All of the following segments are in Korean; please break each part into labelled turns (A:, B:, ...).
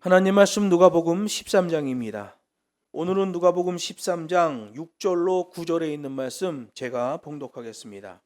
A: 하나님 말씀 누가복음 13장입니다. 오늘은 누가복음 13장 6절로 9절에 있는 말씀 제가 봉독하겠습니다.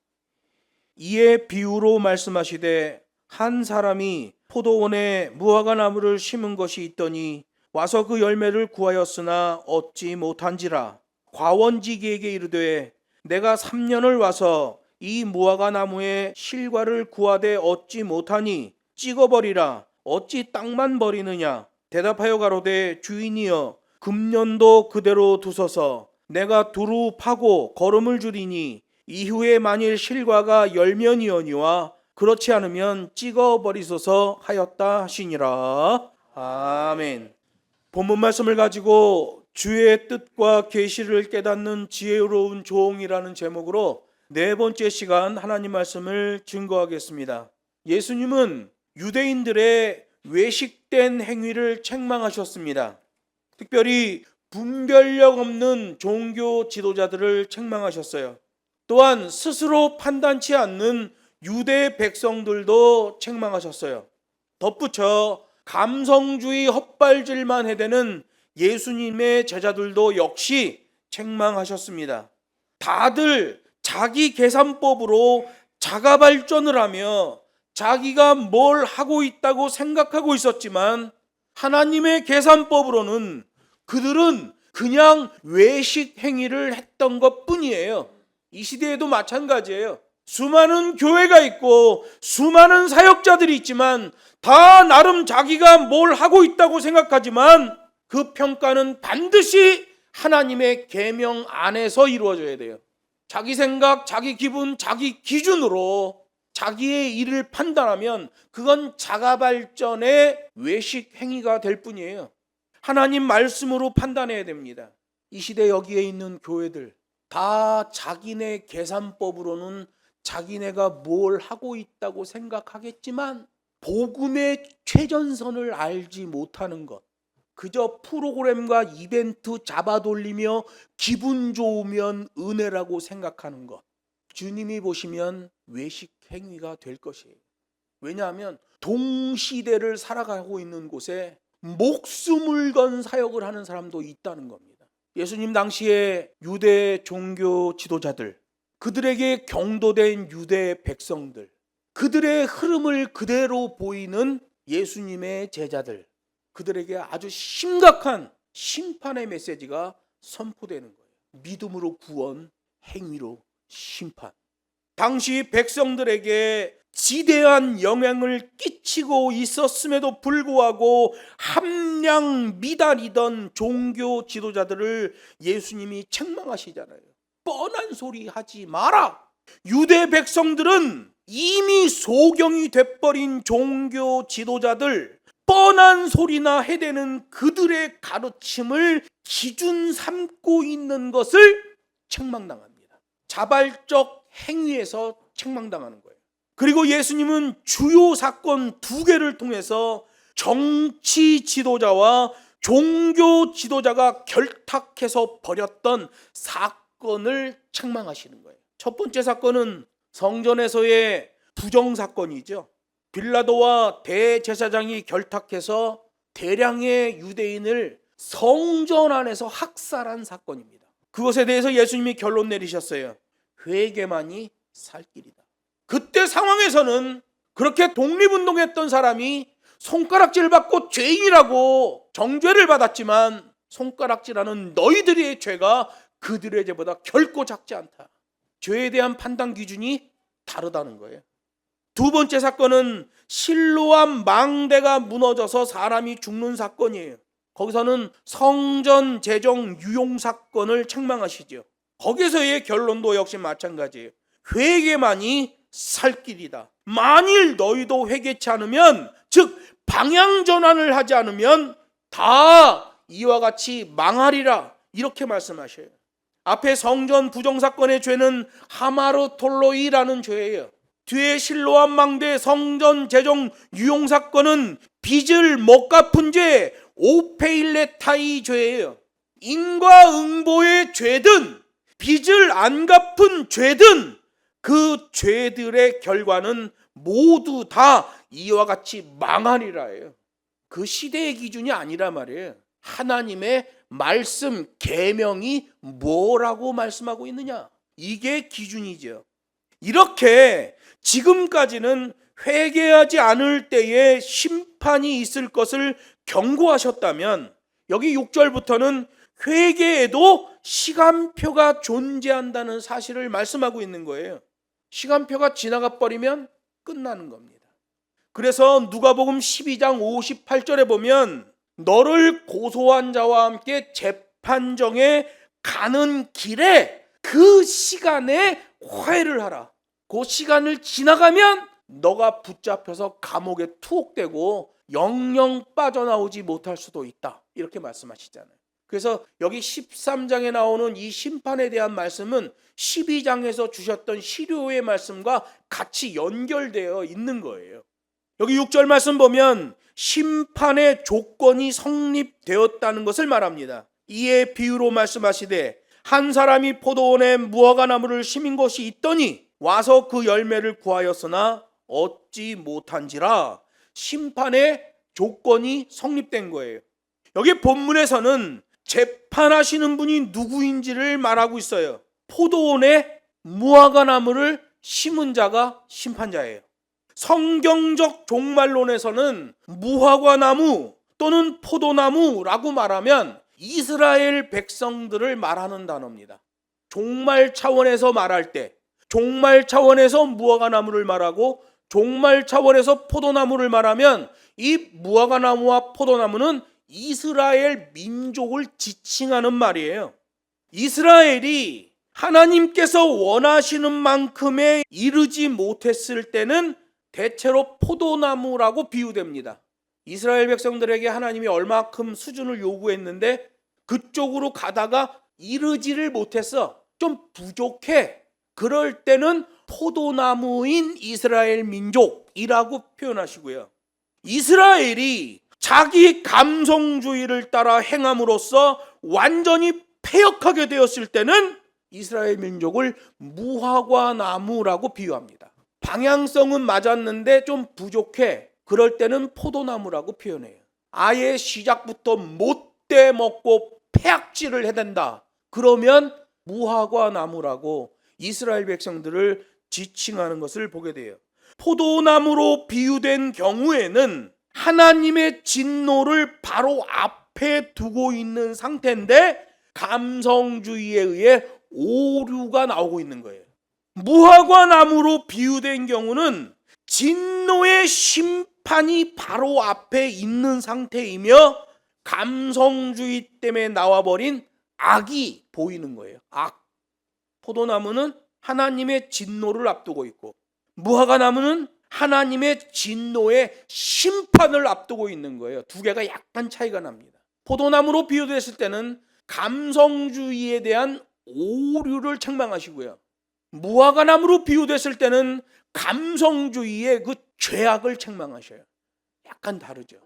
A: 이에 비유로 말씀하시되 한 사람이 포도원에 무화과 나무를 심은 것이 있더니 와서 그 열매를 구하였으나 얻지 못한지라. 과원지기에게 이르되 내가 3년을 와서 이 무화과 나무의 실과를 구하되 얻지 못하니 찍어버리라. 어찌 땅만 버리느냐. 대답하여 가로되 주인이여 금년도 그대로 두소서. 내가 두루 파고 거름을 주리니 이후에 만일 실과가 열면이오니와 그렇지 않으면 찍어버리소서 하였다 하시니라. 아멘. 본문 말씀을 가지고 주의 뜻과 계시를 깨닫는 지혜로운 종이라는 제목으로 네 번째 시간 하나님 말씀을 증거하겠습니다. 예수님은 유대인들의 외식된 행위를 책망하셨습니다. 특별히 분별력 없는 종교 지도자들을 책망하셨어요. 또한 스스로 판단치 않는 유대 백성들도 책망하셨어요. 덧붙여 감성주의 헛발질만 해대는 예수님의 제자들도 역시 책망하셨습니다. 다들 자기 계산법으로 자가 발전을 하며 자기가 뭘 하고 있다고 생각하고 있었지만 하나님의 계산법으로는 그들은 그냥 외식 행위를 했던 것 뿐이에요. 이 시대에도 마찬가지예요. 수많은 교회가 있고 수많은 사역자들이 있지만 다 나름 자기가 뭘 하고 있다고 생각하지만 그 평가는 반드시 하나님의 계명 안에서 이루어져야 돼요. 자기 생각, 자기 기분, 자기 기준으로 자기의 일을 판단하면 그건 자가 발전의 외식 행위가 될 뿐이에요. 하나님 말씀으로 판단해야 됩니다. 이 시대 여기에 있는 교회들 다 자기네 계산법으로는 자기네가 뭘 하고 있다고 생각하겠지만 복음의 최전선을 알지 못하는 것, 그저 프로그램과 이벤트 잡아돌리며 기분 좋으면 은혜라고 생각하는 것, 주님이 보시면 외식 행위가 될 것이에요. 왜냐하면 동시대를 살아가고 있는 곳에 목숨을 건 사역을 하는 사람도 있다는 겁니다. 예수님 당시에 유대 종교 지도자들, 그들에게 경도된 유대 백성들, 그들의 흐름을 그대로 보이는 예수님의 제자들, 그들에게 아주 심각한 심판의 메시지가 선포되는 거예요. 믿음으로 구원, 행위로 심판. 당시 백성들에게 지대한 영향을 끼치고 있었음에도 불구하고 함량 미달이던 종교 지도자들을 예수님이 책망하시잖아요. 뻔한 소리 하지 마라. 유대 백성들은 이미 소경이 돼버린 종교 지도자들, 뻔한 소리나 해대는 그들의 가르침을 기준 삼고 있는 것을 책망당합니다. 자발적 행위에서 책망당하는 거예요. 그리고 예수님은 주요 사건 2개를 통해서 정치 지도자와 종교 지도자가 결탁해서 벌였던 사건을 책망하시는 거예요. 첫 번째 사건은 성전에서의 부정사건이죠. 빌라도와 대제사장이 결탁해서 대량의 유대인을 성전 안에서 학살한 사건입니다. 그것에 대해서 예수님이 결론 내리셨어요. 회개만이 살 길이다. 그때 상황에서는 그렇게 독립운동했던 사람이 손가락질 받고 죄인이라고 정죄를 받았지만 손가락질하는 너희들의 죄가 그들의 죄보다 결코 작지 않다. 죄에 대한 판단 기준이 다르다는 거예요. 두 번째 사건은 실로암 망대가 무너져서 사람이 죽는 사건이에요. 거기서는 성전 재정 유용 사건을 책망하시죠. 거기서의 결론도 역시 마찬가지예요. 회개만이 살 길이다. 만일 너희도 회개치 않으면, 즉 방향 전환을 하지 않으면 다 이와 같이 망하리라, 이렇게 말씀하셔요. 앞에 성전 부정사건의 죄는 하마르톨로이라는 죄예요. 뒤에 실로암 망대 성전 재정 유용 사건은 빚을 못 갚은 죄, 오페일레타이 죄예요. 인과응보의 죄든 빚을 안 갚은 죄든 그 죄들의 결과는 모두 다 이와 같이 망하리라 해요. 그 시대의 기준이 아니란 말이에요. 하나님의 말씀, 계명이 뭐라고 말씀하고 있느냐, 이게 기준이죠. 이렇게 지금까지는 회개하지 않을 때에 심판이 있을 것을 경고하셨다면, 여기 6절부터는 회개에도 시간표가 존재한다는 사실을 말씀하고 있는 거예요. 시간표가 지나가 버리면 끝나는 겁니다. 그래서 누가복음 12장 58절에 보면 너를 고소한 자와 함께 재판정에 가는 길에 그 시간에 화해를 하라. 그 시간을 지나가면 너가 붙잡혀서 감옥에 투옥되고 영영 빠져나오지 못할 수도 있다, 이렇게 말씀하시잖아요. 그래서 여기 13장에 나오는 이 심판에 대한 말씀은 12장에서 주셨던 시료의 말씀과 같이 연결되어 있는 거예요. 여기 6절 말씀 보면 심판의 조건이 성립되었다는 것을 말합니다. 이에 비유로 말씀하시되 한 사람이 포도원에 무화과 나무를 심은 것이 있더니 와서 그 열매를 구하였으나 얻지 못한지라. 심판의 조건이 성립된 거예요. 여기 본문에서는 재판하시는 분이 누구인지를 말하고 있어요. 포도원에 무화과 나무를 심은 자가 심판자예요. 성경적 종말론에서는 무화과 나무 또는 포도나무라고 말하면 이스라엘 백성들을 말하는 단어입니다. 종말 차원에서 말할 때, 종말 차원에서 무화과 나무를 말하고 종말 차원에서 포도나무를 말하면 이 무화과 나무와 포도나무는 이스라엘 민족을 지칭하는 말이에요. 이스라엘이 하나님께서 원하시는 만큼에 이르지 못했을 때는 대체로 포도나무라고 비유됩니다. 이스라엘 백성들에게 하나님이 얼마큼 수준을 요구했는데 그쪽으로 가다가 이르지를 못했어, 좀 부족해, 그럴 때는 포도나무인 이스라엘 민족이라고 표현하시고요. 이스라엘이 자기 감성주의를 따라 행함으로써 완전히 패역하게 되었을 때는 이스라엘 민족을 무화과 나무라고 비유합니다. 방향성은 맞았는데 좀 부족해, 그럴 때는 포도나무라고 표현해요. 아예 시작부터 못돼 먹고 폐악질을 해댄다, 그러면 무화과 나무라고 이스라엘 백성들을 지칭하는 것을 보게 돼요. 포도나무로 비유된 경우에는 하나님의 진노를 바로 앞에 두고 있는 상태인데 감성주의에 의해 오류가 나오고 있는 거예요. 무화과 나무로 비유된 경우는 진노의 심판이 바로 앞에 있는 상태이며 감성주의 때문에 나와버린 악이 보이는 거예요. 악. 포도나무는 하나님의 진노를 앞두고 있고 무화과 나무는 하나님의 진노의 심판을 앞두고 있는 거예요. 두 개가 약간 차이가 납니다. 포도나무로 비유됐을 때는 감성주의에 대한 오류를 책망하시고요. 무화과 나무로 비유됐을 때는 감성주의의 그 죄악을 책망하셔요. 약간 다르죠.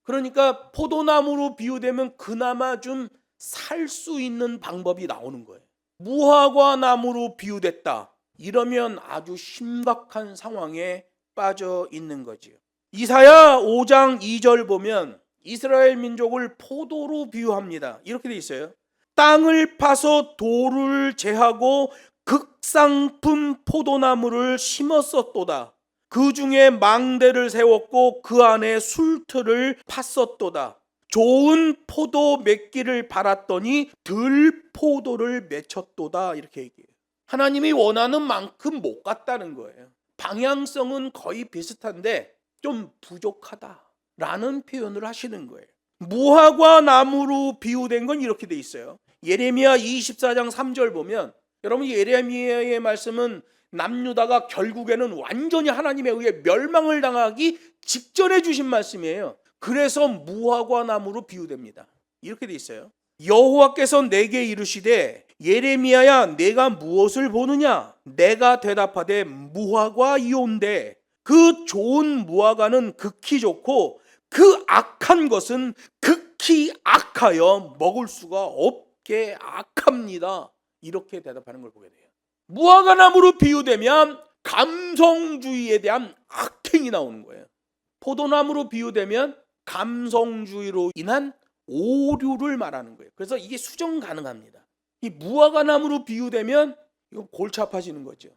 A: 그러니까 포도나무로 비유되면 그나마 좀 살 수 있는 방법이 나오는 거예요. 무화과 나무로 비유됐다, 이러면 아주 심각한 상황에 빠져 있는 거지요. 이사야 5장 2절 보면 이스라엘 민족을 포도로 비유합니다. 이렇게 돼 있어요. 땅을 파서 돌을 제하고 극상품 포도나무를 심었었도다. 그 중에 망대를 세웠고 그 안에 술틀을 팠었도다. 좋은 포도 맺기를 바랐더니 들포도를 맺혔도다, 이렇게 얘기해요. 하나님이 원하는 만큼 못 갔다는 거예요. 방향성은 거의 비슷한데 좀 부족하다라는 표현을 하시는 거예요. 무화과 나무로 비유된 건 이렇게 돼 있어요. 예레미야 24장 3절 보면, 여러분 예레미야의 말씀은 남유다가 결국에는 완전히 하나님에 의해 멸망을 당하기 직전에 주신 말씀이에요. 그래서 무화과 나무로 비유됩니다. 이렇게 돼 있어요. 여호와께서 내게 이르시되 예레미야야 내가 무엇을 보느냐? 내가 대답하되 무화과이온데 그 좋은 무화과는 극히 좋고 그 악한 것은 극히 악하여 먹을 수가 없게 악합니다. 이렇게 대답하는 걸 보게 돼요. 무화과 나무로 비유되면 감성주의에 대한 악행이 나오는 거예요. 포도나무로 비유되면 감성주의로 인한 오류를 말하는 거예요. 그래서 이게 수정 가능합니다. 이 무화과 나무로 비유되면 이거 골치 아파지는 거죠.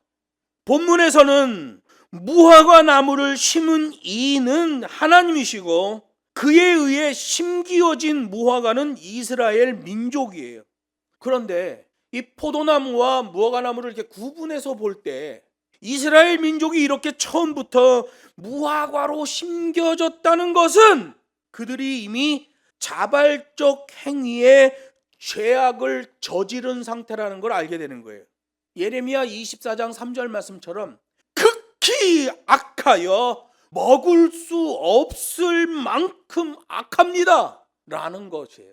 A: 본문에서는 무화과 나무를 심은 이는 하나님이시고 그에 의해 심기어진 무화과는 이스라엘 민족이에요. 그런데 이 포도나무와 무화과나무를 이렇게 구분해서 볼 때 이스라엘 민족이 이렇게 처음부터 무화과로 심겨졌다는 것은 그들이 이미 자발적 행위에 죄악을 저지른 상태라는 걸 알게 되는 거예요. 예레미야 24장 3절 말씀처럼 극히 악하여 먹을 수 없을 만큼 악합니다 라는 것이에요.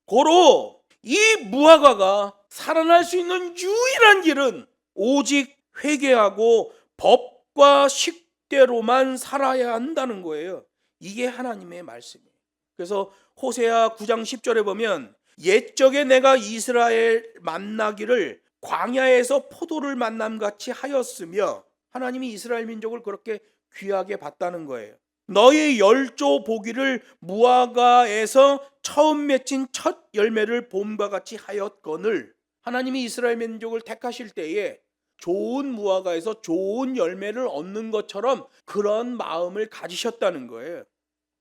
A: 고로 이 무화과가 살아날 수 있는 유일한 길은 오직 회개하고 법과 식대로만 살아야 한다는 거예요. 이게 하나님의 말씀이에요. 그래서 호세아 9장 10절에 보면 옛적에 내가 이스라엘 만나기를 광야에서 포도를 만남같이 하였으며, 하나님이 이스라엘 민족을 그렇게 귀하게 봤다는 거예요. 너희 열조 보기를 무화과에서 처음 맺힌 첫 열매를 봄과 같이 하였거늘, 하나님이 이스라엘 민족을 택하실 때에 좋은 무화과에서 좋은 열매를 얻는 것처럼 그런 마음을 가지셨다는 거예요.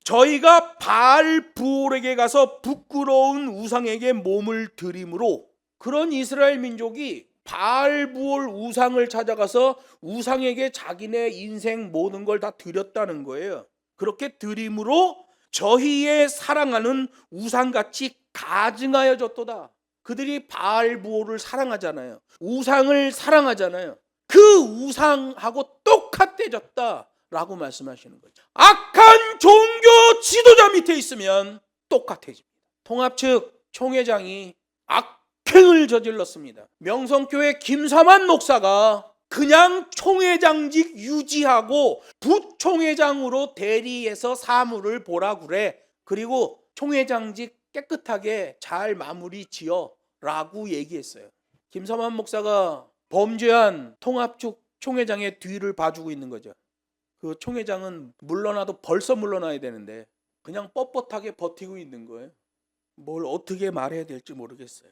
A: 저희가 바알부올에게 가서 부끄러운 우상에게 몸을 드림으로, 그런 이스라엘 민족이 바알부올 우상을 찾아가서 우상에게 자기네 인생 모든 걸 다 드렸다는 거예요. 그렇게 드림으로 저희의 사랑하는 우상같이 가증하여졌도다. 그들이 바알부올을 사랑하잖아요. 우상을 사랑하잖아요. 그 우상하고 똑같아졌다 라고 말씀하시는 거죠. 악한 종교 지도자 밑에 있으면 똑같아집니다. 통합 측 총회장이 악행을 저질렀습니다. 명성교회 김삼환 목사가 그냥 총회장직 유지하고 부총회장으로 대리해서 사무를 보라 그래. 그리고 총회장직 깨끗하게 잘 마무리 지어 라고 얘기했어요. 김삼환 목사가 범죄한 통합측 총회장의 뒤를 봐주고 있는 거죠. 그 총회장은 물러나도 벌써 물러나야 되는데 그냥 뻣뻣하게 버티고 있는 거예요. 뭘 어떻게 말해야 될지 모르겠어요.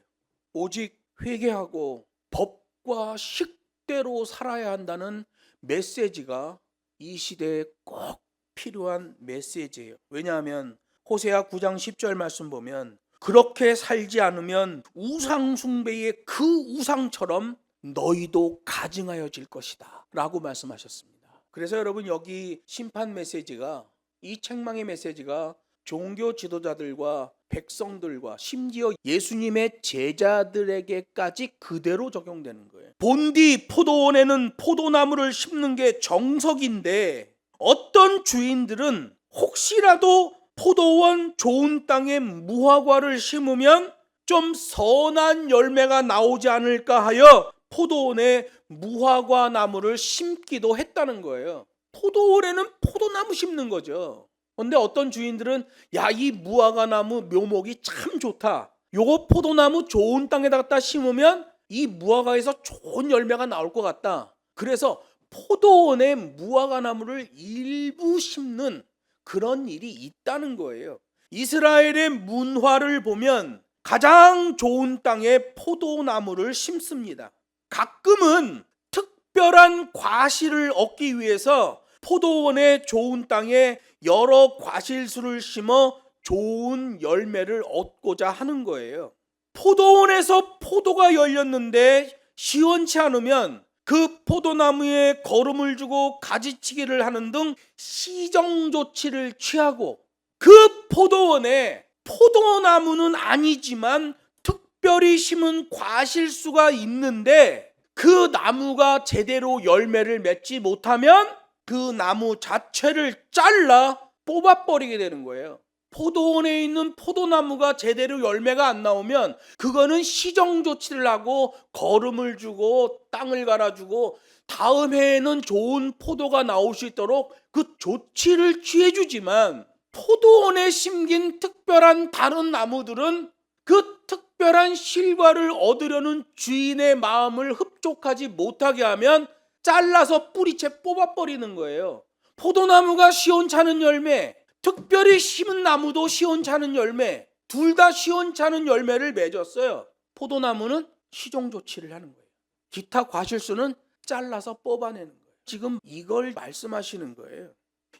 A: 오직 회개하고 법과 식대로 살아야 한다는 메시지가 이 시대에 꼭 필요한 메시지예요. 왜냐하면 호세아 9장 10절 말씀 보면 그렇게 살지 않으면 우상 숭배의 그 우상처럼 너희도 가증하여질 것이다 라고 말씀하셨습니다. 그래서 여러분, 여기 심판 메시지가, 이 책망의 메시지가 종교 지도자들과 백성들과 심지어 예수님의 제자들에게까지 그대로 적용되는 거예요. 본디 포도원에는 포도나무를 심는 게 정석인데 어떤 주인들은 혹시라도 포도원 좋은 땅에 무화과를 심으면 좀 선한 열매가 나오지 않을까 하여 포도원에 무화과 나무를 심기도 했다는 거예요. 포도원에는 포도나무 심는 거죠. 그런데 어떤 주인들은 야, 이 무화과 나무 묘목이 참 좋다. 요거 포도나무 좋은 땅에다 갖다 심으면 이 무화과에서 좋은 열매가 나올 것 같다. 그래서 포도원에 무화과 나무를 일부 심는 그런 일이 있다는 거예요. 이스라엘의 문화를 보면 가장 좋은 땅에 포도나무를 심습니다. 가끔은 특별한 과실을 얻기 위해서 포도원의 좋은 땅에 여러 과실수를 심어 좋은 열매를 얻고자 하는 거예요. 포도원에서 포도가 열렸는데 시원치 않으면 그 포도나무에 거름을 주고 가지치기를 하는 등 시정 조치를 취하고, 그 포도원에 포도나무는 아니지만 특별히 심은 과실수가 있는데 그 나무가 제대로 열매를 맺지 못하면 그 나무 자체를 잘라 뽑아버리게 되는 거예요. 포도원에 있는 포도나무가 제대로 열매가 안 나오면 그거는 시정 조치를 하고 거름을 주고 땅을 갈아주고 다음 해에는 좋은 포도가 나올 수 있도록 그 조치를 취해주지만, 포도원에 심긴 특별한 다른 나무들은 그 특별한 실과를 얻으려는 주인의 마음을 흡족하지 못하게 하면 잘라서 뿌리채 뽑아버리는 거예요. 포도나무가 시원찮은 열매, 특별히 심은 나무도 시원찮은 열매, 둘 다 시원찮은 열매를 맺었어요. 포도나무는 시종 조치를 하는 거예요. 기타 과실수는 잘라서 뽑아내는 거예요. 지금 이걸 말씀하시는 거예요.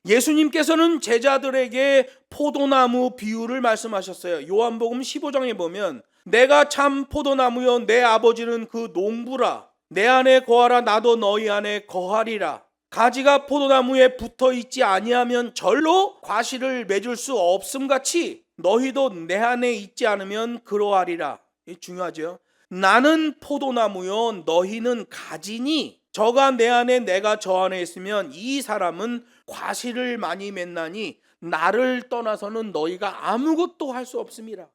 A: 예수님께서는 제자들에게 포도나무 비유를 말씀하셨어요. 요한복음 15장에 보면 내가 참 포도나무여 내 아버지는 그 농부라. 내 안에 거하라 나도 너희 안에 거하리라. 가지가 포도나무에 붙어 있지 아니하면 절로 과실을 맺을 수 없음같이 너희도 내 안에 있지 않으면 그러하리라. 이게 중요하죠. 나는 포도나무요 너희는 가지니 저가 내 안에 내가 저 안에 있으면 이 사람은 과실을 많이 맺나니 나를 떠나서는 너희가 아무것도 할 수 없음이라.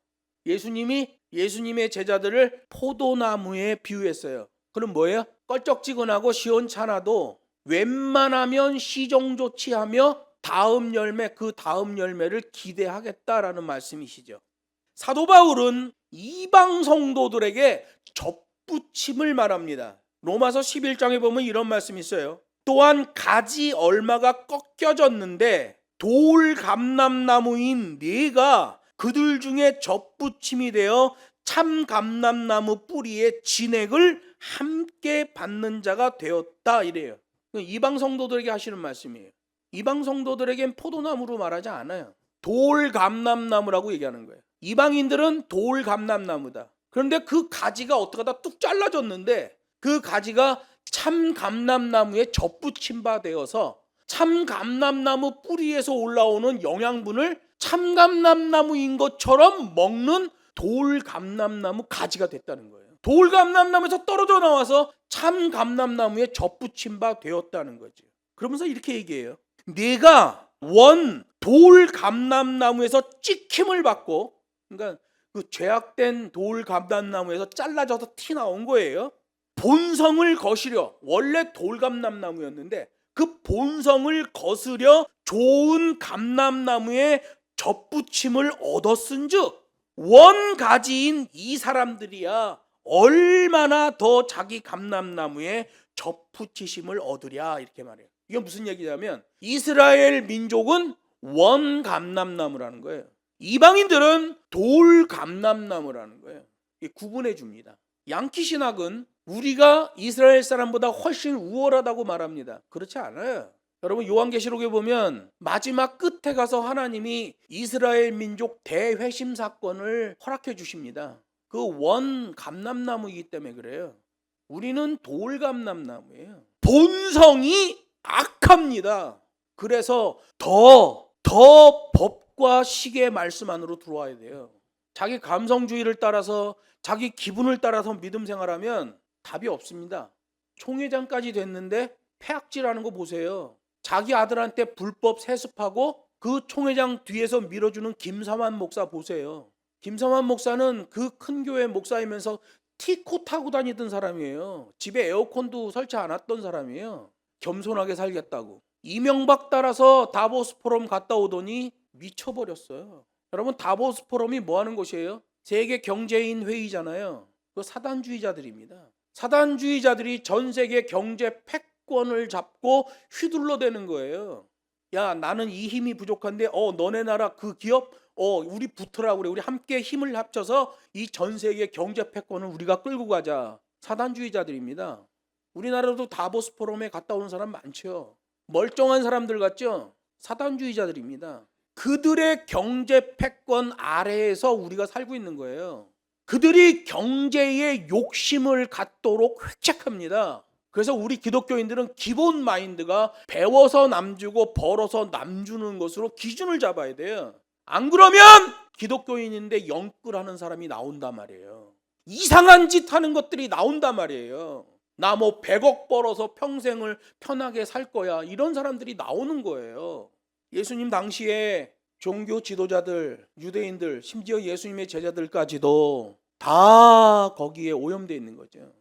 A: 예수님이 예수님의 제자들을 포도나무에 비유했어요. 그럼 뭐예요? 껄쩍지근하고 시원찮아도 웬만하면 시종조치하며 다음 열매, 그 다음 열매를 기대하겠다라는 말씀이시죠. 사도 바울은 이방 성도들에게 접붙임을 말합니다. 로마서 11장에 보면 이런 말씀이 있어요. 또한 가지 얼마가 꺾여졌는데 돌 감람나무인 네가 그들 중에 접붙임이 되어 참 감람나무 뿌리에 진액을 함께 받는 자가 되었다 이래요. 이방 성도들에게 하시는 말씀이에요. 이방 성도들에겐 포도나무로 말하지 않아요. 돌 감람나무라고 얘기하는 거예요. 이방인들은 돌 감람나무다. 그런데 그 가지가 어떻게 하다 뚝 잘라졌는데 그 가지가 참 감람나무에 접붙임 바 되어서 참 감람나무 뿌리에서 올라오는 영양분을 참 감람나무인 것처럼 먹는 돌 감람나무 가지가 됐다는 거예요. 돌 감람나무에서 떨어져 나와서 참 감람나무에 접붙임 바 되었다는 거죠. 그러면서 이렇게 얘기해요. 네가 원 돌 감람나무에서 찍힘을 받고, 그러니까 그 죄악된 돌 감람나무에서 잘라져서 티 나온 거예요. 본성을 거스려, 원래 돌 감람나무였는데 그 본성을 거스려 좋은 감람나무에 접붙임을 얻었은즉 원가지인 이 사람들이야 얼마나 더 자기 감람나무에 접붙이심을 얻으랴 이렇게 말해요. 이게 무슨 얘기냐면 이스라엘 민족은 원 감람나무라는 거예요. 이방인들은 돌 감람나무라는 거예요. 이게 구분해 줍니다. 양키 신학은 우리가 이스라엘 사람보다 훨씬 우월하다고 말합니다. 그렇지 않아요. 여러분 요한계시록에 보면 마지막 끝에 가서 하나님이 이스라엘 민족 대회심 사건을 허락해 주십니다. 그 원 감람나무이기 때문에 그래요. 우리는 돌 감람나무예요. 본성이 악합니다. 그래서 더 법과 식의 말씀 안으로 들어와야 돼요. 자기 감성주의를 따라서 자기 기분을 따라서 믿음 생활하면 답이 없습니다. 총회장까지 됐는데 폐악질하는 거 보세요. 자기 아들한테 불법 세습하고 그 총회장 뒤에서 밀어주는 김삼환 목사 보세요. 김삼환 목사는 그 큰 교회 목사이면서 티코 타고 다니던 사람이에요. 집에 에어컨도 설치 안 했던 사람이에요. 겸손하게 살겠다고. 이명박 따라서 다보스 포럼 갔다 오더니 미쳐버렸어요. 여러분 다보스 포럼이 뭐 하는 곳이에요? 세계 경제인 회의잖아요. 그 사단주의자들입니다. 사단주의자들이 전 세계 경제 패권을 잡고 휘둘러대는 거예요. 야 나는 이 힘이 부족한데 너네 나라 그 기업 우리 붙으라고 그래. 우리 함께 힘을 합쳐서 이 전 세계 경제 패권을 우리가 끌고 가자. 사단주의자들입니다. 우리나라도 다보스 포럼에 갔다 오는 사람 많죠. 멀쩡한 사람들 같죠? 사단주의자들입니다. 그들의 경제 패권 아래에서 우리가 살고 있는 거예요. 그들이 경제에 욕심을 갖도록 획책합니다. 그래서 우리 기독교인들은 기본 마인드가 배워서 남 주고 벌어서 남 주는 것으로 기준을 잡아야 돼요. 안 그러면 기독교인인데 영끌하는 사람이 나온단 말이에요. 이상한 짓 하는 것들이 나온단 말이에요. 나 뭐 100억 벌어서 평생을 편하게 살 거야. 이런 사람들이 나오는 거예요. 예수님 당시에 종교 지도자들, 유대인들, 심지어 예수님의 제자들까지도 다 거기에 오염되어 있는 거죠.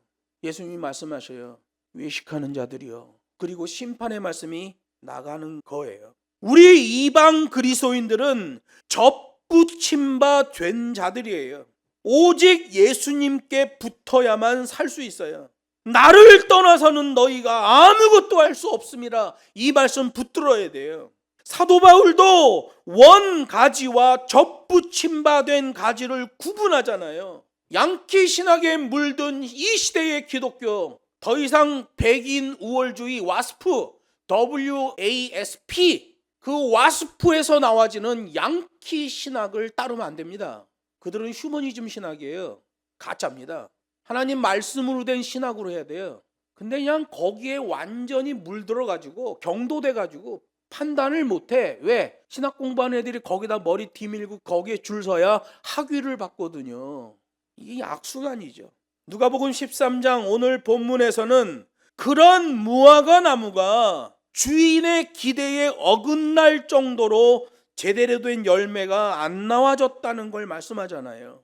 A: 예수님이 말씀하셔요. 외식하는 자들이요. 그리고 심판의 말씀이 나가는 거예요. 우리 이방 그리스도인들은 접붙임 바 된 자들이에요. 오직 예수님께 붙어야만 살 수 있어요. 나를 떠나서는 너희가 아무것도 할 수 없습니다. 이 말씀 붙들어야 돼요. 사도 바울도 원 가지와 접붙임 바 된 가지를 구분하잖아요. 양키 신학에 물든 이 시대의 기독교, 더 이상 백인 우월주의 와스프, WASP, 그 와스프에서 나와지는 양키 신학을 따르면 안 됩니다. 그들은 휴머니즘 신학이에요. 가짜입니다. 하나님 말씀으로 된 신학으로 해야 돼요. 근데 그냥 거기에 완전히 물들어가지고 경도돼가지고 판단을 못해. 왜? 신학 공부하는 애들이 거기다 머리 뒤밀고 거기에 줄 서야 학위를 받거든요. 이게 악순환이죠. 누가복음 13장 오늘 본문에서는 그런 무화과 나무가 주인의 기대에 어긋날 정도로 제대로 된 열매가 안 나와졌다는 걸 말씀하잖아요.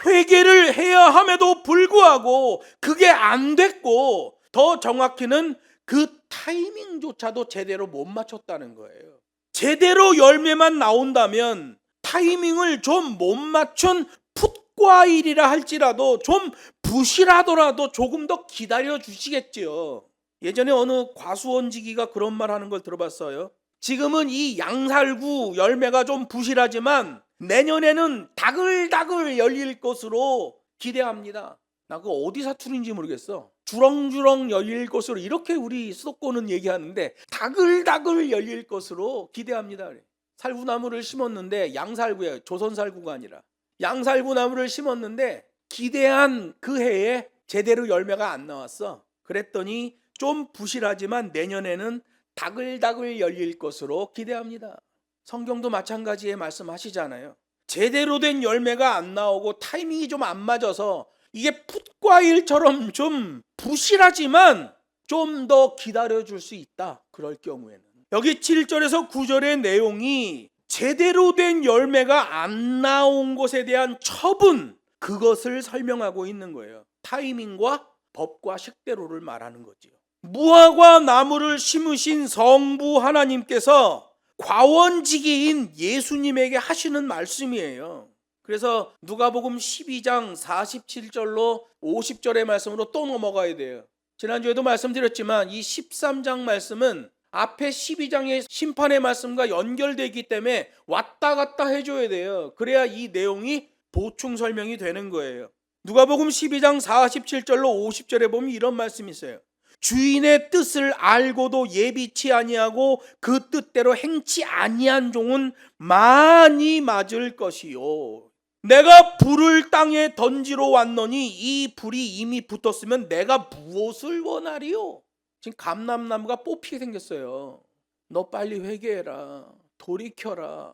A: 회개를 해야 함에도 불구하고 그게 안 됐고, 더 정확히는 그 타이밍조차도 제대로 못 맞췄다는 거예요. 제대로 열매만 나온다면 타이밍을 좀 못 맞춘 풋과일이라 할지라도 좀 부실하더라도 조금 더 기다려 주시겠지요. 예전에 어느 과수원지기가 그런 말 하는 걸 들어봤어요. 지금은 이 양살구 열매가 좀 부실하지만 내년에는 다글다글 열릴 것으로 기대합니다. 나 그거 어디 사투리인지 모르겠어. 주렁주렁 열릴 것으로 이렇게 우리 수도권은 얘기하는데 다글다글 열릴 것으로 기대합니다. 살구나무를 심었는데, 양살구예요. 조선살구가 아니라 양살구나무를 심었는데 기대한 그 해에 제대로 열매가 안 나왔어. 그랬더니 좀 부실하지만 내년에는 다글다글 열릴 것으로 기대합니다. 성경도 마찬가지에 말씀하시잖아요. 제대로 된 열매가 안 나오고 타이밍이 좀 안 맞아서 이게 풋과일처럼 좀 부실하지만 좀 더 기다려줄 수 있다. 그럴 경우에는. 여기 7절에서 9절의 내용이 제대로 된 열매가 안 나온 것에 대한 처분, 그것을 설명하고 있는 거예요. 타이밍과 법과 식대로를 말하는 거지요. 무화과 나무를 심으신 성부 하나님께서 과원지기인 예수님에게 하시는 말씀이에요. 그래서 누가복음 12장 47절로 50절의 말씀으로 또 넘어가야 돼요. 지난주에도 말씀드렸지만 이 13장 말씀은 앞에 12장의 심판의 말씀과 연결되기 때문에 왔다 갔다 해줘야 돼요. 그래야 이 내용이 보충 설명이 되는 거예요. 누가복음 12장 47절로 50절에 보면 이런 말씀이 있어요. 주인의 뜻을 알고도 예비치 아니하고 그 뜻대로 행치 아니한 종은 많이 맞을 것이요. 내가 불을 땅에 던지러 왔노니 이 불이 이미 붙었으면 내가 무엇을 원하리요? 지금 감람나무가 뽑히게 생겼어요. 너 빨리 회개해라. 돌이켜라.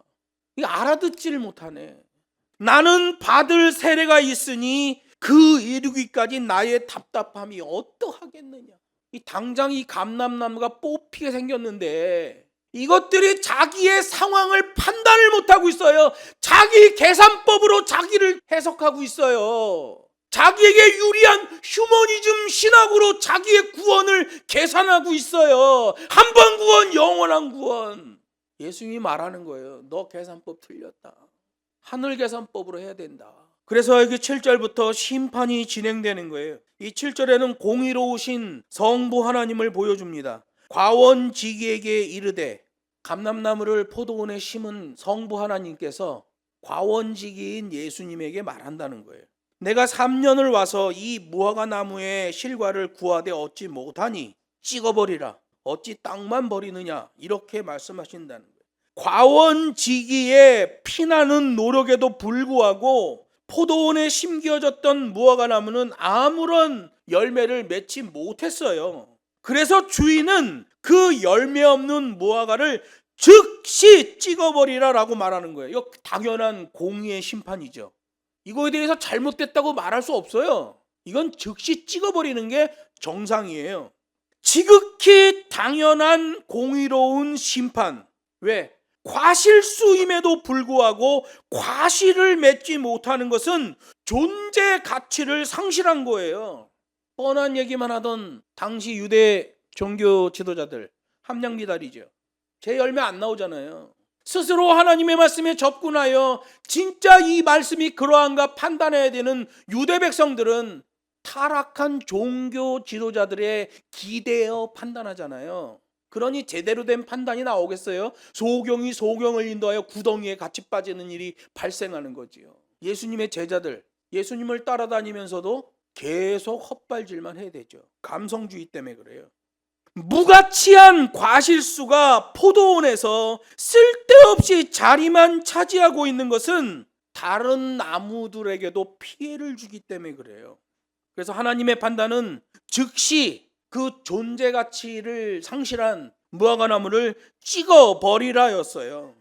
A: 이거 알아듣지를 못하네. 나는 받을 세례가 있으니 그 이루기까지 나의 답답함이 어떠하겠느냐. 이 당장 이 감람나무가 뽑히게 생겼는데 이것들이 자기의 상황을 판단을 못하고 있어요. 자기 계산법으로 자기를 해석하고 있어요. 자기에게 유리한 휴머니즘 신학으로 자기의 구원을 계산하고 있어요. 한 번 구원, 영원한 구원. 예수님이 말하는 거예요. 너 계산법 틀렸다. 하늘 계산법으로 해야 된다. 그래서 여기 7절부터 심판이 진행되는 거예요. 이 7절에는 공의로우신 성부 하나님을 보여줍니다. 과원지기에게 이르되, 감람나무를 포도원에 심은 성부 하나님께서 과원지기인 예수님에게 말한다는 거예요. 내가 3년을 와서 이 무화과 나무의 실과를 구하되 얻지 못하니 찍어버리라. 어찌 땅만 버리느냐. 이렇게 말씀하신다는 거예요. 과원지기에 피나는 노력에도 불구하고 포도원에 심겨졌던 무화과 나무는 아무런 열매를 맺지 못했어요. 그래서 주인은 그 열매 없는 무화과를 즉시 찍어버리라라고 말하는 거예요. 이거 당연한 공의의 심판이죠. 이거에 대해서 잘못됐다고 말할 수 없어요. 이건 즉시 찍어버리는 게 정상이에요. 지극히 당연한 공의로운 심판. 왜? 과실수임에도 불구하고 과실을 맺지 못하는 것은 존재 가치를 상실한 거예요. 뻔한 얘기만 하던 당시 유대 종교 지도자들 함량미달이죠. 제 열매 안 나오잖아요. 스스로 하나님의 말씀에 접근하여 진짜 이 말씀이 그러한가 판단해야 되는 유대 백성들은 타락한 종교 지도자들의 기대어 판단하잖아요. 그러니 제대로 된 판단이 나오겠어요? 소경이 소경을 인도하여 구덩이에 같이 빠지는 일이 발생하는 거지요. 예수님의 제자들, 예수님을 따라다니면서도 계속 헛발질만 해야 되죠. 감성주의 때문에 그래요. 무가치한 과실수가 포도원에서 쓸데없이 자리만 차지하고 있는 것은 다른 나무들에게도 피해를 주기 때문에 그래요. 그래서 하나님의 판단은 즉시 그 존재 가치를 상실한 무화과나무를 찍어버리라였어요.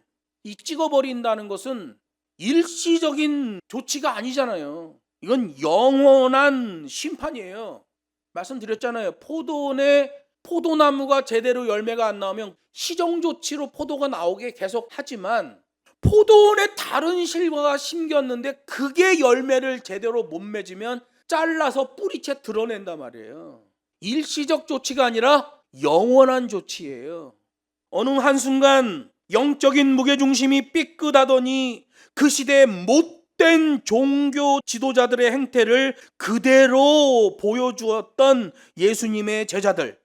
A: 이 찍어버린다는 것은 일시적인 조치가 아니잖아요. 이건 영원한 심판이에요. 말씀드렸잖아요. 포도원에 포도나무가 제대로 열매가 안 나오면 시정조치로 포도가 나오게 계속 하지만 포도원에 다른 실과가 심겼는데 그게 열매를 제대로 못 맺으면 잘라서 뿌리채 드러낸단 말이에요. 일시적 조치가 아니라 영원한 조치예요. 어느 한순간 영적인 무게중심이 삐끗하더니 그 시대의 못된 종교 지도자들의 행태를 그대로 보여주었던 예수님의 제자들,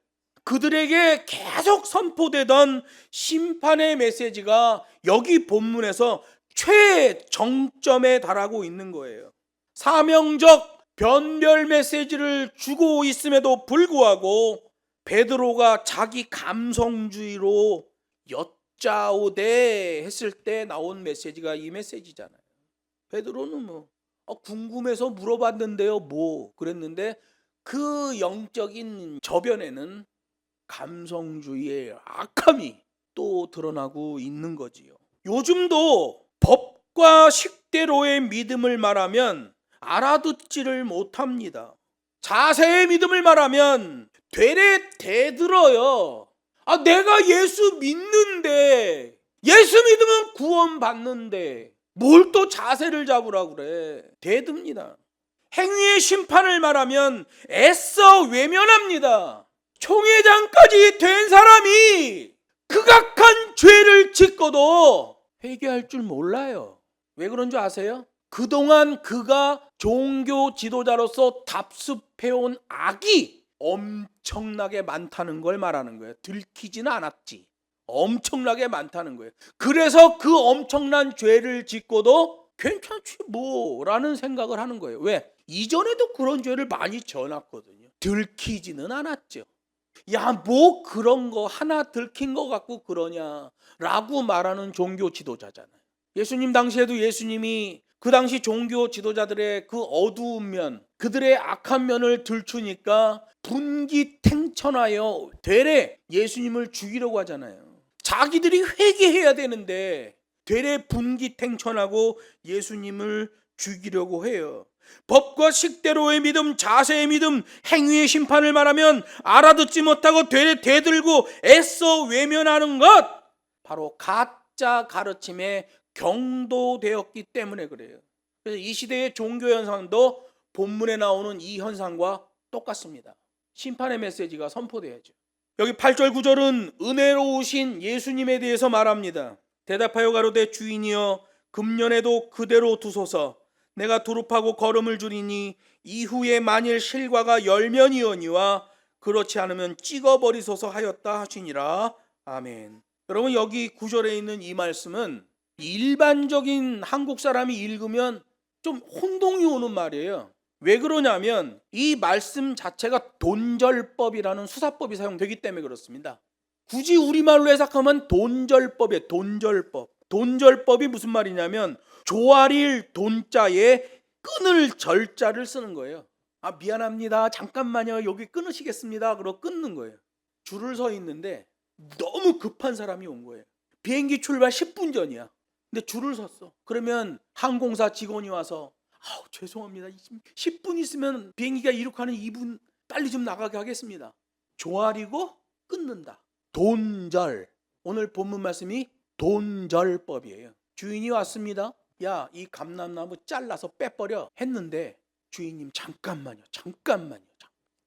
A: 그들에게 계속 선포되던 심판의 메시지가 여기 본문에서 최정점에 달하고 있는 거예요. 사명적 변별 메시지를 주고 있음에도 불구하고 베드로가 자기 감성주의로 여짜오되 했을 때 나온 메시지가 이 메시지잖아요. 베드로는 궁금해서 물어봤는데요, 그랬는데 그 영적인 저변에는 감성주의의 악함이 또 드러나고 있는 거지요. 요즘도 법과 식대로의 믿음을 말하면 알아듣지를 못합니다. 자세의 믿음을 말하면 되레 대들어요. 내가 예수 믿는데, 예수 믿으면 구원 받는데 뭘 또 자세를 잡으라고 그래. 대듭니다. 행위의 심판을 말하면 애써 외면합니다. 총회장까지 된 사람이 극악한 죄를 짓고도 회개할 줄 몰라요. 왜 그런 줄 아세요? 그동안 그가 종교 지도자로서 답습해온 악이 엄청나게 많다는 걸 말하는 거예요. 들키지는 않았지. 엄청나게 많다는 거예요. 그래서 그 엄청난 죄를 짓고도 괜찮지 라는 생각을 하는 거예요. 왜? 이전에도 그런 죄를 많이 져놨거든요. 들키지는 않았죠. 그런 거 하나 들킨 거 갖고 그러냐 라고 말하는 종교 지도자잖아요. 예수님 당시에도 예수님이 그 당시 종교 지도자들의 그 어두운 면, 그들의 악한 면을 들추니까 분기탱천하여 되레 예수님을 죽이려고 하잖아요. 자기들이 회개해야 되는데 되레 분기탱천하고 예수님을 죽이려고 해요. 법과 식대로의 믿음, 자세의 믿음, 행위의 심판을 말하면 알아듣지 못하고 되레 대들고 애써 외면하는 것, 바로 가짜 가르침에 경도되었기 때문에 그래요. 그래서 이 시대의 종교 현상도 본문에 나오는 이 현상과 똑같습니다. 심판의 메시지가 선포돼야죠. 여기 8절 9절은 은혜로우신 예수님에 대해서 말합니다. 대답하여 가로되 주인이여 금년에도 그대로 두소서. 내가 두릅하고 걸음을 줄이니 이후에 만일 실과가 열면이오니와 그렇지 않으면 찍어버리소서 하였다 하시니라. 아멘. 여러분, 여기 9절에 있는 이 말씀은 일반적인 한국 사람이 읽으면 좀 혼동이 오는 말이에요. 왜 그러냐면 이 말씀 자체가 돈절법이라는 수사법이 사용되기 때문에 그렇습니다. 굳이 우리말로 해석하면 돈절법이에요. 돈절법. 돈절법이 무슨 말이냐면 조아릴 돈자에 끊을 절자를 쓰는 거예요. 미안합니다. 잠깐만요. 여기 끊으시겠습니다. 그러고 끊는 거예요. 줄을 서 있는데 너무 급한 사람이 온 거예요. 비행기 출발 10분 전이야. 근데 줄을 섰어. 그러면 항공사 직원이 와서 죄송합니다. 10분 있으면 비행기가 이륙하는 2분 빨리 좀 나가게 하겠습니다. 조아리고 끊는다. 돈절. 오늘 본문 말씀이 돈절법이에요. 주인이 왔습니다. 이 감람나무 잘라서 빼버려 했는데 주인님 잠깐만요.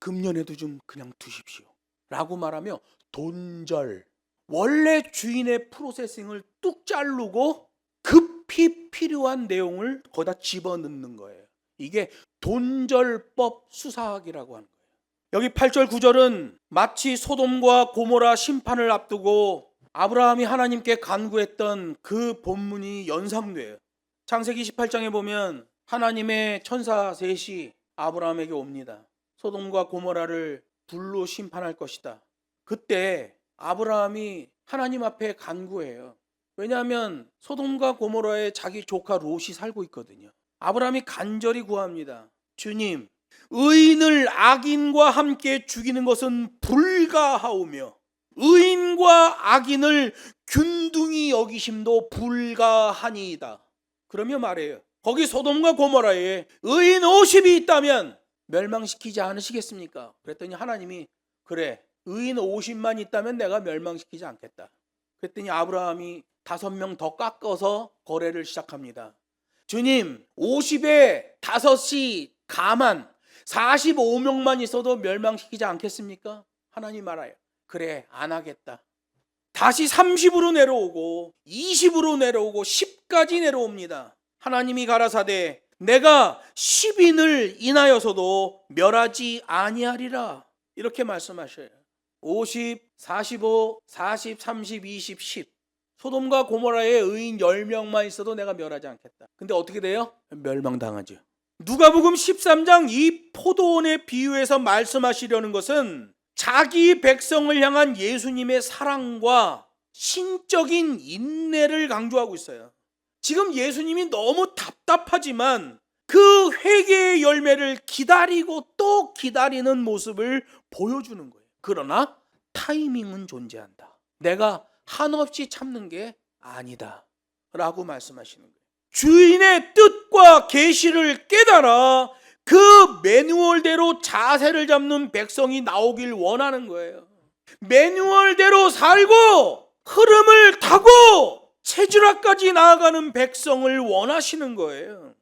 A: 금년에도 좀 그냥 두십시오 라고 말하며 돈절. 원래 주인의 프로세싱을 뚝 자르고 급히 필요한 내용을 거기다 집어넣는 거예요. 이게 돈절법 수사학이라고 하는 거예요. 여기 8절 9절은 마치 소돔과 고모라 심판을 앞두고 아브라함이 하나님께 간구했던 그 본문이 연상돼요. 창세기 18장에 보면 하나님의 천사 셋이 아브라함에게 옵니다. 소돔과 고모라를 불로 심판할 것이다. 그때 아브라함이 하나님 앞에 간구해요. 왜냐하면 소돔과 고모라에 자기 조카 롯이 살고 있거든요. 아브라함이 간절히 구합니다. 주님, 의인을 악인과 함께 죽이는 것은 불가하오며 의인과 악인을 균등히 여기심도 불가하니이다. 그러며 말해요. 거기 소돔과 고모라에 의인 50이 있다면 멸망시키지 않으시겠습니까? 그랬더니 하나님이 그래, 의인 50만 있다면 내가 멸망시키지 않겠다. 그랬더니 아브라함이 5명 더 깎아서 거래를 시작합니다. 주님, 50에 5이 가만 45명만 있어도 멸망시키지 않겠습니까? 하나님 말아요. 그래, 안 하겠다. 다시 30으로 내려오고 20으로 내려오고 10까지 내려옵니다. 하나님이 가라사대 내가 10인을 인하여서도 멸하지 아니하리라. 이렇게 말씀하셔요. 50, 45, 40, 30, 20, 10. 소돔과 고모라에 의인 10명만 있어도 내가 멸하지 않겠다. 근데 어떻게 돼요? 멸망당하죠. 누가복음 13장 이 포도원의 비유에서 말씀하시려는 것은 자기 백성을 향한 예수님의 사랑과 신적인 인내를 강조하고 있어요. 지금 예수님이 너무 답답하지만 그 회개의 열매를 기다리고 또 기다리는 모습을 보여주는 거예요. 그러나 타이밍은 존재한다. 내가 한없이 참는 게 아니다 라고 말씀하시는 거예요. 주인의 뜻과 계시를 깨달아 그 매뉴얼대로 자세를 잡는 백성이 나오길 원하는 거예요. 매뉴얼대로 살고 흐름을 타고 체질화까지 나아가는 백성을 원하시는 거예요.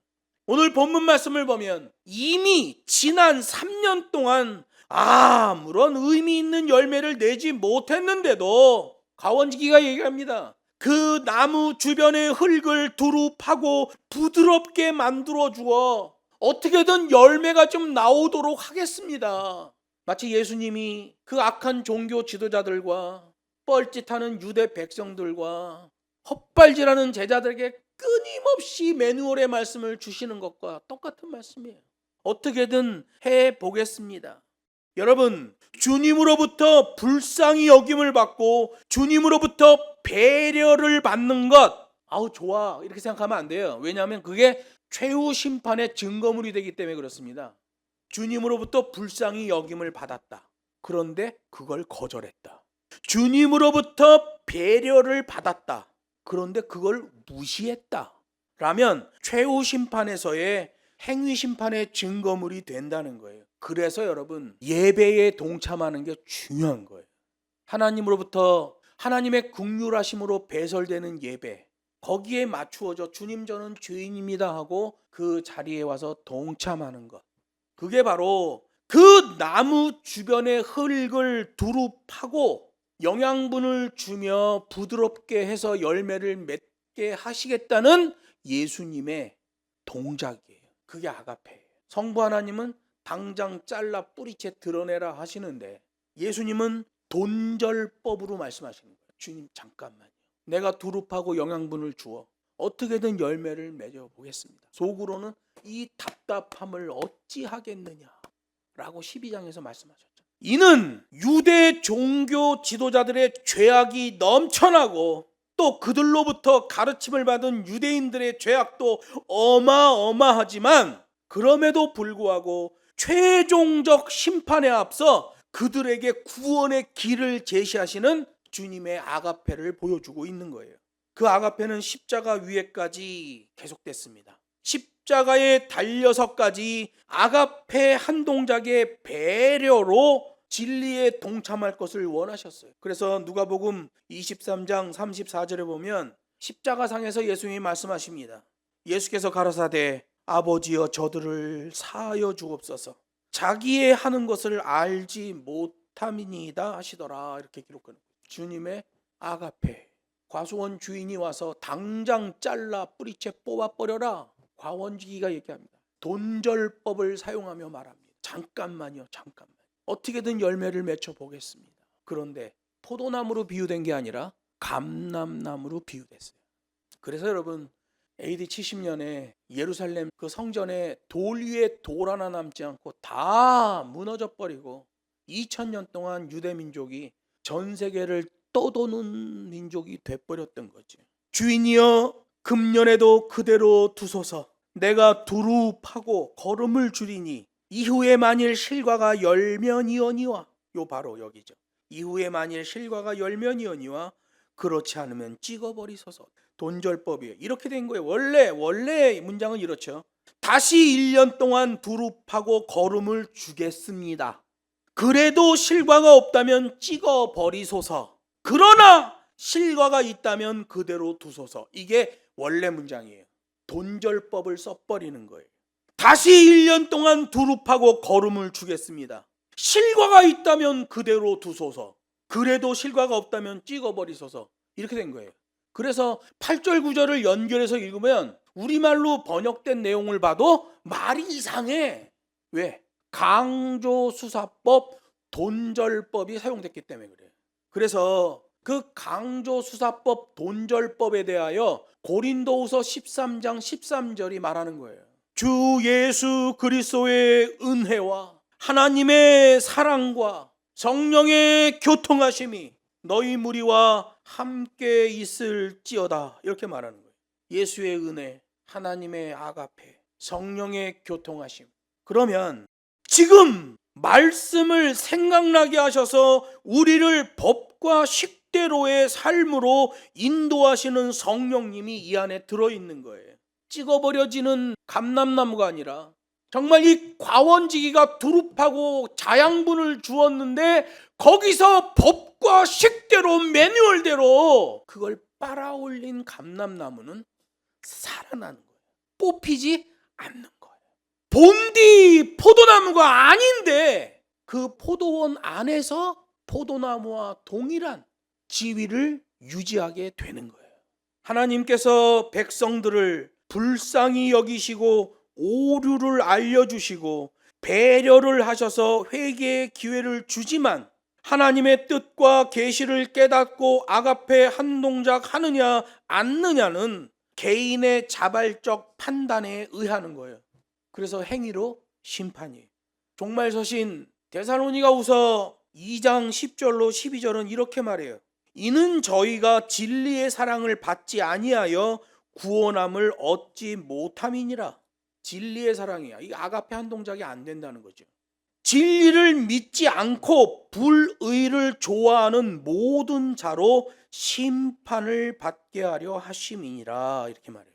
A: 오늘 본문 말씀을 보면 이미 지난 3년 동안 아무런 의미 있는 열매를 내지 못했는데도 가원지기가 얘기합니다. 그 나무 주변의 흙을 두루 파고 부드럽게 만들어 주어 어떻게든 열매가 좀 나오도록 하겠습니다. 마치 예수님이 그 악한 종교 지도자들과 뻘짓하는 유대 백성들과 헛발질하는 제자들에게 끊임없이 매뉴얼의 말씀을 주시는 것과 똑같은 말씀이에요. 어떻게든 해보겠습니다. 여러분, 주님으로부터 불쌍히 여김을 받고 주님으로부터 배려를 받는 것, 아우 좋아 이렇게 생각하면 안 돼요. 왜냐하면 그게 최후 심판의 증거물이 되기 때문에 그렇습니다. 주님으로부터 불쌍히 여김을 받았다. 그런데 그걸 거절했다. 주님으로부터 배려를 받았다. 그런데 그걸 무시했다. 라면 최후 심판에서의 행위 심판의 증거물이 된다는 거예요. 그래서 여러분, 예배에 동참하는 게 중요한 거예요. 하나님으로부터 하나님의 긍휼하심으로 배설되는 예배, 거기에 맞추어져 주님 저는 죄인입니다 하고 그 자리에 와서 동참하는 것, 그게 바로 그 나무 주변의 흙을 두루 파고 영양분을 주며 부드럽게 해서 열매를 맺게 하시겠다는 예수님의 동작이에요. 그게 아가페예요. 성부 하나님은 당장 잘라 뿌리채 드러내라 하시는데 예수님은 돈절법으로 말씀하시는 거예요. 주님 잠깐만요. 내가 두루 파고 영양분을 주어 어떻게든 열매를 맺어 보겠습니다. 속으로는 이 답답함을 어찌하겠느냐 라고 12장에서 말씀하셨죠. 이는 유대 종교 지도자들의 죄악이 넘쳐나고 또 그들로부터 가르침을 받은 유대인들의 죄악도 어마어마하지만 그럼에도 불구하고 최종적 심판에 앞서 그들에게 구원의 길을 제시하시는 주님의 아가페를 보여주고 있는 거예요. 그 아가페는 십자가 위에까지 계속됐습니다. 십자가에 달려서까지 아가페 한 동작의 배려로 진리에 동참할 것을 원하셨어요. 그래서 누가복음 23장 34절에 보면 십자가상에서 예수님이 말씀하십니다. 예수께서 가라사대 아버지여 저들을 사하여 주옵소서 자기의 하는 것을 알지 못함이니이다 하시더라. 이렇게 기록하는 거예요. 주님의 아가페, 과수원 주인이 와서 당장 잘라 뿌리채 뽑아버려라. 과원지기가 얘기합니다. 돈절법을 사용하며 말합니다. 잠깐만요, 잠깐만. 어떻게든 열매를 맺혀 보겠습니다. 그런데 포도나무로 비유된 게 아니라 감람나무로 비유됐어요. 그래서 여러분, AD 70년에 예루살렘 그 성전에 돌 위에 돌 하나 남지 않고 다 무너져 버리고 2000년 동안 유대 민족이 전 세계를 떠도는 민족이 돼버렸던 거지. 주인이여, 금년에도 그대로 두소서. 내가 두루 파고 거름을 줄이니 이후에 만일 실과가 열면이오니와, 요 바로 여기죠. 이후에 만일 실과가 열면이오니와 그렇지 않으면 찍어버리소서. 돈절법이에요. 이렇게 된 거예요. 원래 문장은 이렇죠. 다시 1년 동안 두루 파고 거름을 주겠습니다. 그래도 실과가 없다면 찍어버리소서. 그러나 실과가 있다면 그대로 두소서. 이게 원래 문장이에요. 돈절법을 써버리는 거예요. 다시 1년 동안 두루 파고 거름을 주겠습니다. 실과가 있다면 그대로 두소서. 그래도 실과가 없다면 찍어버리소서. 이렇게 된 거예요. 그래서 8절 9절을 연결해서 읽으면 우리말로 번역된 내용을 봐도 말이 이상해. 왜? 강조수사법, 돈절법이 사용됐기 때문에 그래요. 그래서 그 강조수사법, 돈절법에 대하여 고린도후서 13장 13절이 말하는 거예요. 주 예수 그리스도의 은혜와 하나님의 사랑과 성령의 교통하심이 너희 무리와 함께 있을지어다. 이렇게 말하는 거예요. 예수의 은혜, 하나님의 아가페, 성령의 교통하심. 그러면 지금 말씀을 생각나게 하셔서 우리를 법과 식대로의 삶으로 인도하시는 성령님이 이 안에 들어있는 거예요. 찍어버려지는 감람나무가 아니라 정말 이 과원지기가 두릅하고 자양분을 주었는데 거기서 법과 식대로 매뉴얼대로 그걸 빨아올린 감람나무는 살아나는 거예요. 뽑히지 않는 거예요. 본디 포도나무가 아닌데 그 포도원 안에서 포도나무와 동일한 지위를 유지하게 되는 거예요. 하나님께서 백성들을 불쌍히 여기시고 오류를 알려주시고 배려를 하셔서 회개의 기회를 주지만 하나님의 뜻과 계시를 깨닫고 아가페 한 동작 하느냐 않느냐는 개인의 자발적 판단에 의하는 거예요. 그래서 행위로 심판이에요. 종말서신 데살로니가후서 2장 10절로 12절은 이렇게 말해요. 이는 저희가 진리의 사랑을 받지 아니하여 구원함을 얻지 못함이니라. 진리의 사랑이야. 이 아가페 한 동작이 안 된다는 거죠. 진리를 믿지 않고 불의를 좋아하는 모든 자로 심판을 받게 하려 하심이니라. 이렇게 말해요.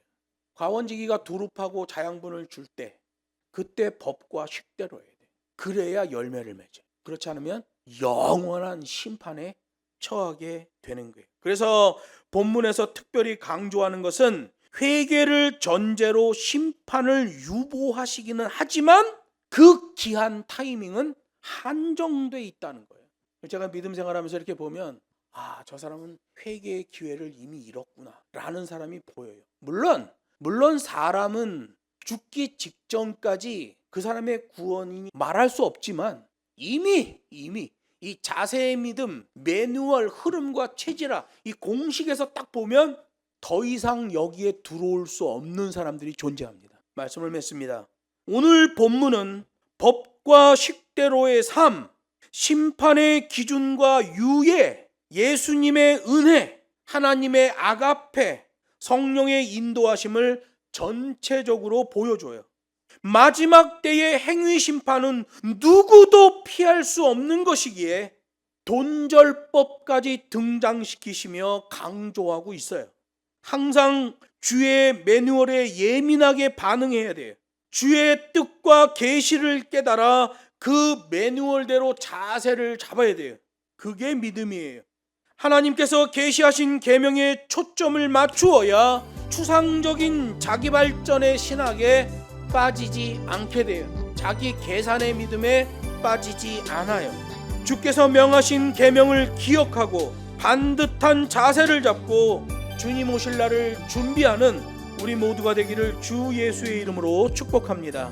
A: 과원지기가 두릅하고 자양분을 줄 때 그때 법과 식대로 해야 돼. 그래야 열매를 맺어요. 그렇지 않으면 영원한 심판에 처하게 되는 거예요. 그래서 본문에서 특별히 강조하는 것은 회개를 전제로 심판을 유보하시기는 하지만 그 기한 타이밍은 한정돼 있다는 거예요. 제가 믿음 생활하면서 이렇게 보면 저 사람은 회개의 기회를 이미 잃었구나 라는 사람이 보여요. 물론 사람은 죽기 직전까지 그 사람의 구원이 말할 수 없지만 이미 이 자세의 믿음, 매뉴얼, 흐름과 체질화, 이 공식에서 딱 보면 더 이상 여기에 들어올 수 없는 사람들이 존재합니다. 말씀을 맺습니다. 오늘 본문은 법과 식대로의 삶, 심판의 기준과 유예, 예수님의 은혜, 하나님의 아가페, 성령의 인도하심을 전체적으로 보여줘요. 마지막 때의 행위 심판은 누구도 피할 수 없는 것이기에 돈절법까지 등장시키시며 강조하고 있어요. 항상 주의 매뉴얼에 예민하게 반응해야 돼요. 주의 뜻과 계시를 깨달아 그 매뉴얼대로 자세를 잡아야 돼요. 그게 믿음이에요. 하나님께서 계시하신 계명에 초점을 맞추어야 추상적인 자기 발전의 신학에 빠지지 않게 돼요. 자기 계산의 믿음에 빠지지 않아요. 주께서 명하신 계명을 기억하고 반듯한 자세를 잡고 주님 오실 날을 준비하는 우리 모두가 되기를 주 예수의 이름으로 축복합니다.